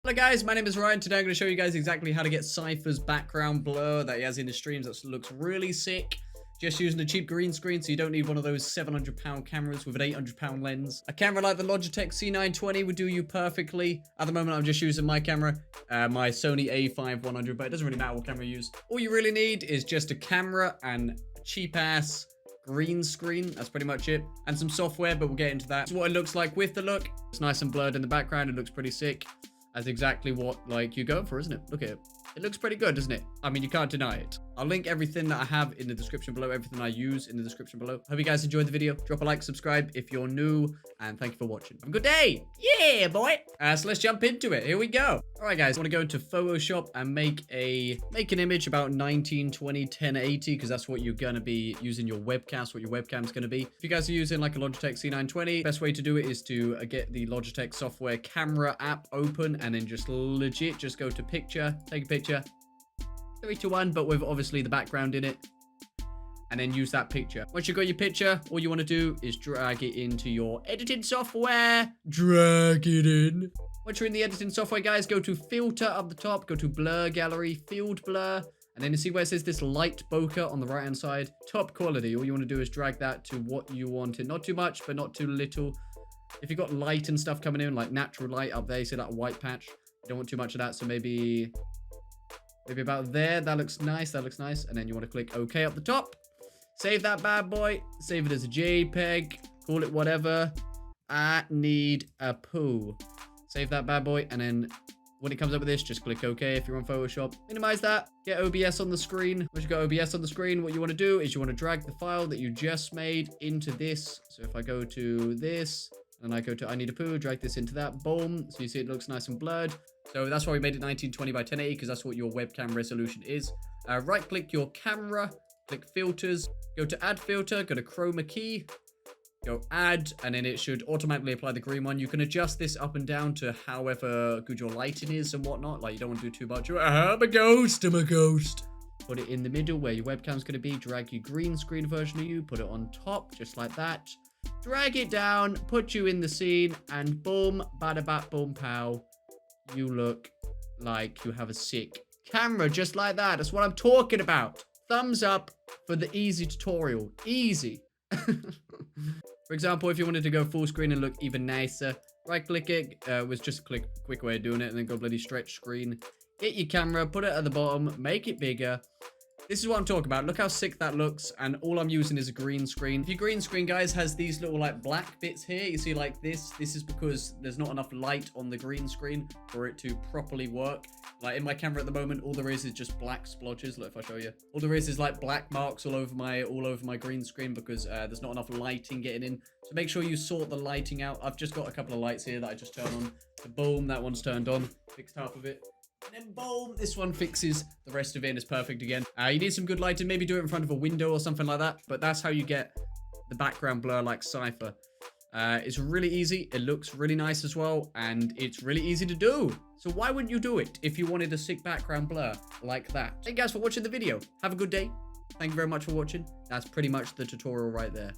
Hello guys, my name is Ryan. Today I'm going to show you guys exactly how to get Cypher's background blur that he has in his streams. That looks really sick. Just using a cheap green screen, so you don't need one of those £700 cameras with an £800 lens. A camera like the Logitech C920 would do you perfectly. At the moment, I'm just using my camera, my Sony A5100, but it doesn't really matter what camera you use. All you really need is just a camera and a cheap-ass green screen. That's pretty much it. And some software, but we'll get into that. This is what it looks like with the look. It's nice and blurred in the background. It looks pretty sick. That's exactly what, you're going for, isn't it? Look at it. It looks pretty good, doesn't it? I mean, you can't deny it. I'll link everything that I have in the description below, everything I use in the description below. Hope you guys enjoyed the video. Drop a like, subscribe if you're new, and thank you for watching. Have a good day. Yeah, boy. So let's jump into it. Here we go. All right, guys. I want to go into Photoshop and make an image about 1920, 1080, because that's what you're going to be using your webcam, what your webcam's going to be. If you guys are using like a Logitech C920, best way to do it is to get the Logitech software camera app open, and then just legit just go to picture, take a picture, 3, 2, 1, but with obviously the background in it, and then use that picture. Once you've got your picture, all you want to do is drag it into your editing software. Drag it in. Once you're in the editing software, guys, go to filter up the top, go to blur gallery, field blur, and then you see where it says this light bokeh on the right hand side, top quality. All you want to do is drag that to what you want it. Not too much, but not too little. If you've got light and stuff coming in, like natural light up there, you see that white patch, you don't want too much of that, so maybe about there. That looks nice. That looks nice. And then you want to click OK up the top. Save that bad boy. Save it as a JPEG. Call it whatever. I need a poo. Save that bad boy. And then when it comes up with this, just click OK if you're on Photoshop. Minimize that. Get OBS on the screen. Once you've got OBS on the screen, what you want to do is you want to drag the file that you just made into this. So if I go to this, and I go to I need a poo, drag this into that. Boom. So you see it looks nice and blurred. So that's why we made it 1920 by 1080, because that's what your webcam resolution is. Right click your camera, click filters, go to add filter, go to chroma key, go add, and then it should automatically apply the green one. You can adjust this up and down to however good your lighting is and whatnot. Like, you don't want to do too much. I'm a ghost, I'm a ghost. Put it in the middle where your webcam's going to be. Drag your green screen version of you, put it on top, just like that. Drag it down, put you in the scene, and boom, bada bat, boom, pow. You look like you have a sick camera, just like that. That's what I'm talking about. Thumbs up for the easy tutorial. Easy. For example, if you wanted to go full screen and look even nicer, right click it. Was just a quick way of doing it, and then go bloody stretch screen. Get your camera, put it at the bottom, make it bigger. This is what I'm talking about. Look how sick that looks. And all I'm using is a green screen. If your green screen, guys, has these little like black bits here, you see like this is because there's not enough light on the green screen for it to properly work. Like in my camera at the moment, all there is just black splotches. Look, if I show you, all there is like black marks all over my green screen because there's not enough lighting getting in. So make sure you sort the lighting out. I've just got a couple of lights here that I just turn on. So boom, that one's turned on. Fixed half of it. And then boom, this one fixes the rest of it and it's perfect again. You need some good lighting, maybe do it in front of a window or something like that. But that's how you get the background blur like Cypher. It's really easy. It looks really nice as well. And it's really easy to do. So why wouldn't you do it if you wanted a sick background blur like that? Thank you guys for watching the video. Have a good day. Thank you very much for watching. That's pretty much the tutorial right there.